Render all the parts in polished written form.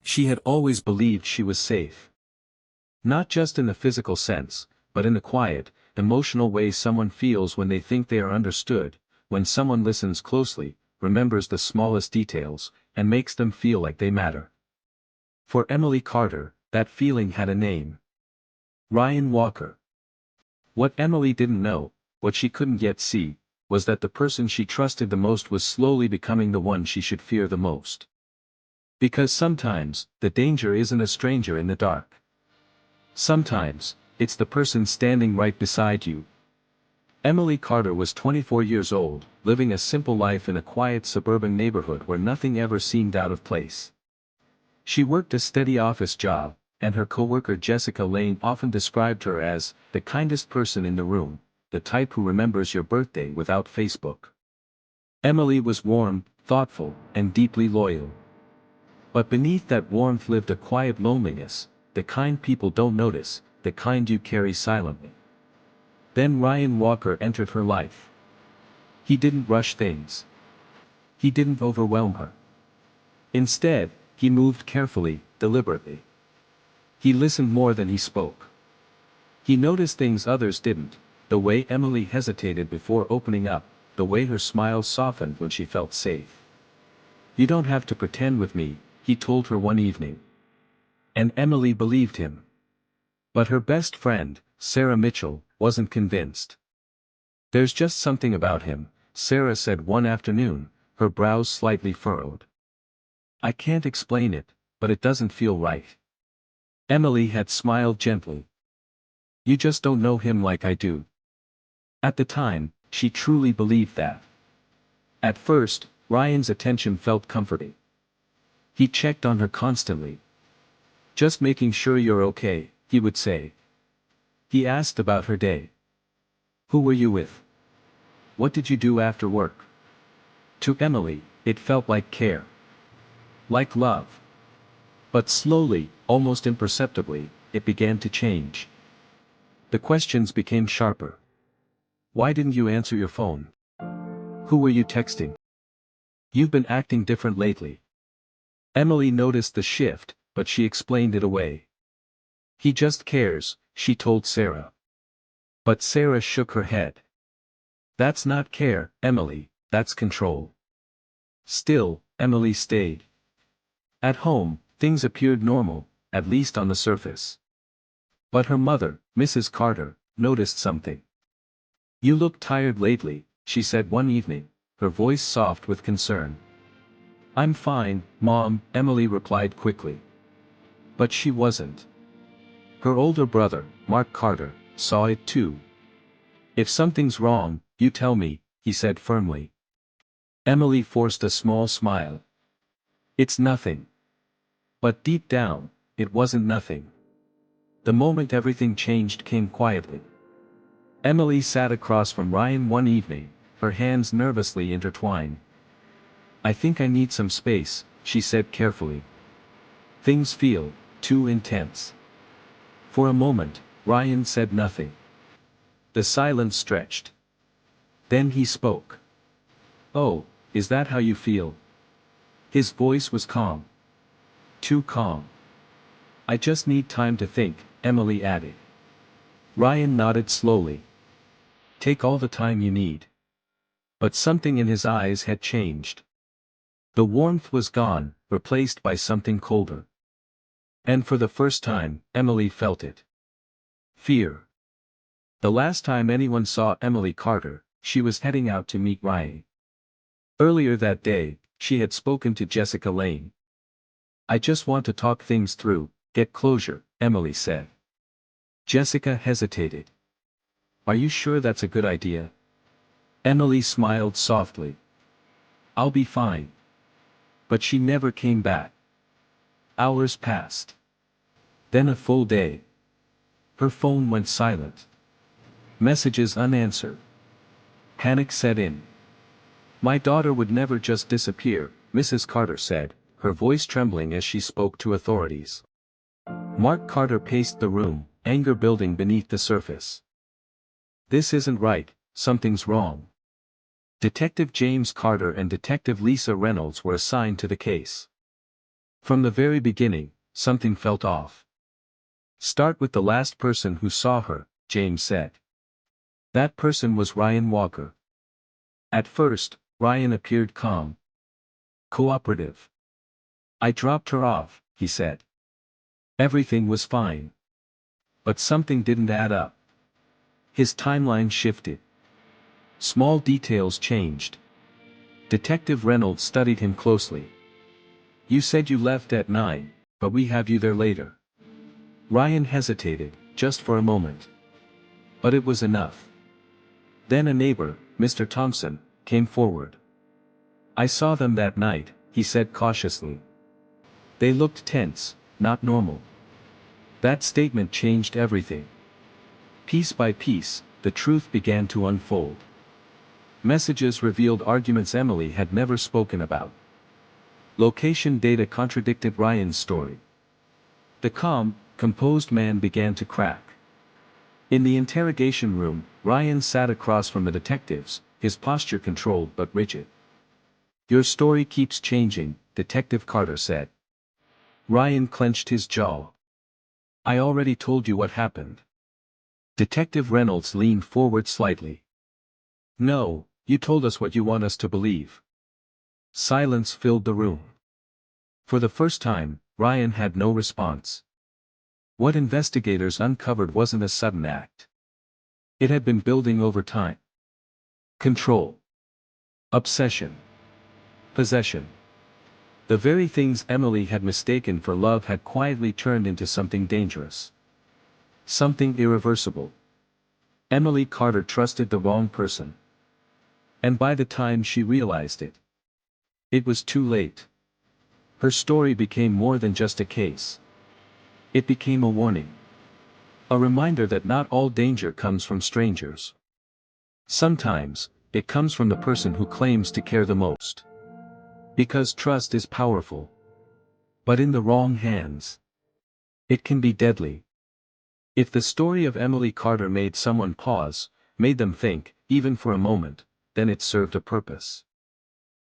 She had always believed she was safe. Not just in the physical sense, but in the quiet, emotional way someone feels when they think they are understood, when someone listens closely, remembers the smallest details, and makes them feel like they matter. For Emily Carter, that feeling had a name. Ryan Walker. What Emily didn't know, what she couldn't yet see, was that the person she trusted the most was slowly becoming the one she should fear the most. Because sometimes, the danger isn't a stranger in the dark. Sometimes, it's the person standing right beside you. Emily Carter was 24 years old, living a simple life in a quiet suburban neighborhood where nothing ever seemed out of place. She worked a steady office job, and her coworker Jessica Lane often described her as the kindest person in the room, the type who remembers your birthday without Facebook. Emily was warm, thoughtful, and deeply loyal. But beneath that warmth lived a quiet loneliness, the kind people don't notice, the kind you carry silently. Then Ryan Walker entered her life. He didn't rush things. He didn't overwhelm her. Instead, he moved carefully, deliberately. He listened more than he spoke. He noticed things others didn't, the way Emily hesitated before opening up, the way her smile softened when she felt safe. "You don't have to pretend with me," he told her one evening. And Emily believed him. But her best friend, Sarah Mitchell, wasn't convinced. "There's just something about him," Sarah said one afternoon, her brows slightly furrowed. "I can't explain it, but it doesn't feel right." Emily had smiled gently. "You just don't know him like I do." At the time, she truly believed that. At first, Ryan's attention felt comforting. He checked on her constantly. "Just making sure you're okay," he would say. He asked about her day. "Who were you with? What did you do after work?" To Emily, it felt like care. Like love. But slowly, almost imperceptibly, it began to change. The questions became sharper. "Why didn't you answer your phone? Who were you texting? You've been acting different lately." Emily noticed the shift, but she explained it away. "He just cares," she told Sarah. But Sarah shook her head. "That's not care, Emily, that's control." Still, Emily stayed. At home, things appeared normal, at least on the surface. But her mother, Mrs. Carter, noticed something. "You look tired lately," she said one evening, her voice soft with concern. "I'm fine, Mom," Emily replied quickly. But she wasn't. Her older brother, Mark Carter, saw it too. "If something's wrong, you tell me," he said firmly. Emily forced a small smile. "It's nothing." But deep down, it wasn't nothing. The moment everything changed came quietly. Emily sat across from Ryan one evening, her hands nervously intertwined. "I think I need some space," she said carefully. "Things feel too intense." For a moment, Ryan said nothing. The silence stretched. Then he spoke. "Oh, is that how you feel?" His voice was calm. Too calm. "I just need time to think," Emily added. Ryan nodded slowly. "Take all the time you need." But something in his eyes had changed. The warmth was gone, replaced by something colder. And for the first time, Emily felt it. Fear. The last time anyone saw Emily Carter, she was heading out to meet Ryan. Earlier that day, she had spoken to Jessica Lane. "I just want to talk things through, get closure," Emily said. Jessica hesitated. "Are you sure that's a good idea?" Emily smiled softly. "I'll be fine." But she never came back. Hours passed. Then a full day. Her phone went silent. Messages unanswered. Panic set in. "My daughter would never just disappear," Mrs. Carter said, her voice trembling as she spoke to authorities. Mark Carter paced the room, anger building beneath the surface. "This isn't right, something's wrong." Detective James Carter and Detective Lisa Reynolds were assigned to the case. From the very beginning, something felt off. Start with the last person who saw her, James said. That person was Ryan Walker. At first, Ryan appeared calm, cooperative. I dropped her off, he said. Everything was fine. But something didn't add up. His timeline shifted. Small details changed. Detective Reynolds studied him closely. You said you left at 9, but we have you there later. Ryan hesitated, just for a moment. But it was enough. Then a neighbor, Mr. Thompson, came forward. I saw them that night, he said cautiously. They looked tense, not normal. That statement changed everything. Piece by piece, the truth began to unfold. Messages revealed arguments Emily had never spoken about. Location data contradicted Ryan's story. The calm, composed man began to crack. In the interrogation room, Ryan sat across from the detectives, his posture controlled but rigid. Your story keeps changing, Detective Carter said. Ryan clenched his jaw. I already told you what happened. Detective Reynolds leaned forward slightly. No, you told us what you want us to believe. Silence filled the room. For the first time, Ryan had no response. What investigators uncovered wasn't a sudden act. It had been building over time. Control. Obsession. Possession. The very things Emily had mistaken for love had quietly turned into something dangerous. Something irreversible. Emily Carter trusted the wrong person. And by the time she realized it, it was too late. Her story became more than just a case. It became a warning. A reminder that not all danger comes from strangers. Sometimes, it comes from the person who claims to care the most. Because trust is powerful. But in the wrong hands, it can be deadly. If the story of Emily Carter made someone pause, made them think, even for a moment, then it served a purpose.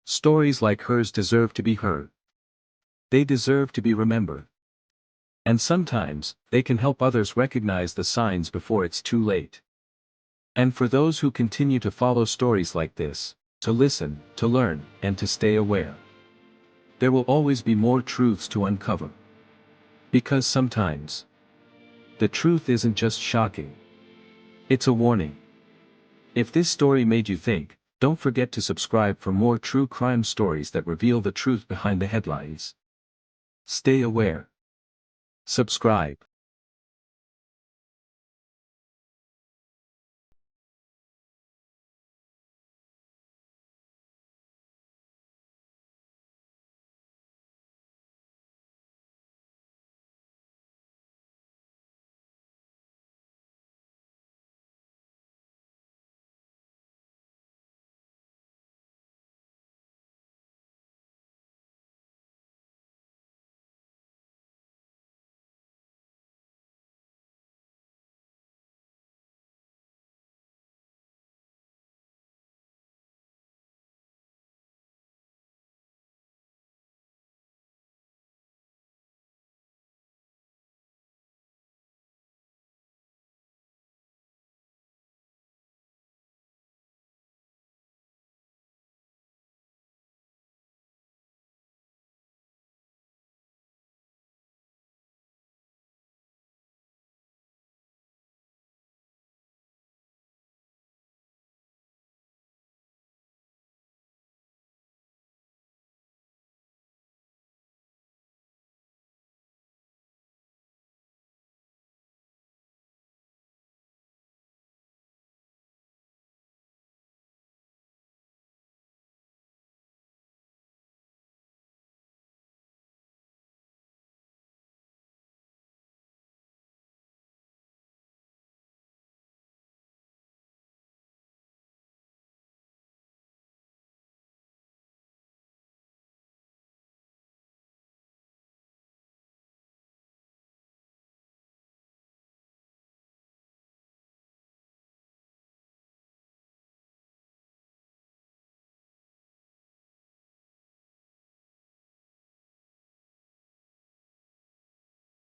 Stories like hers deserve to be heard. They deserve to be remembered. And sometimes, they can help others recognize the signs before it's too late. And for those who continue to follow stories like this, to listen, to learn, and to stay aware, there will always be more truths to uncover. Because sometimes, the truth isn't just shocking. It's a warning. If this story made you think, don't forget to subscribe for more true crime stories that reveal the truth behind the headlines. Stay aware. Subscribe.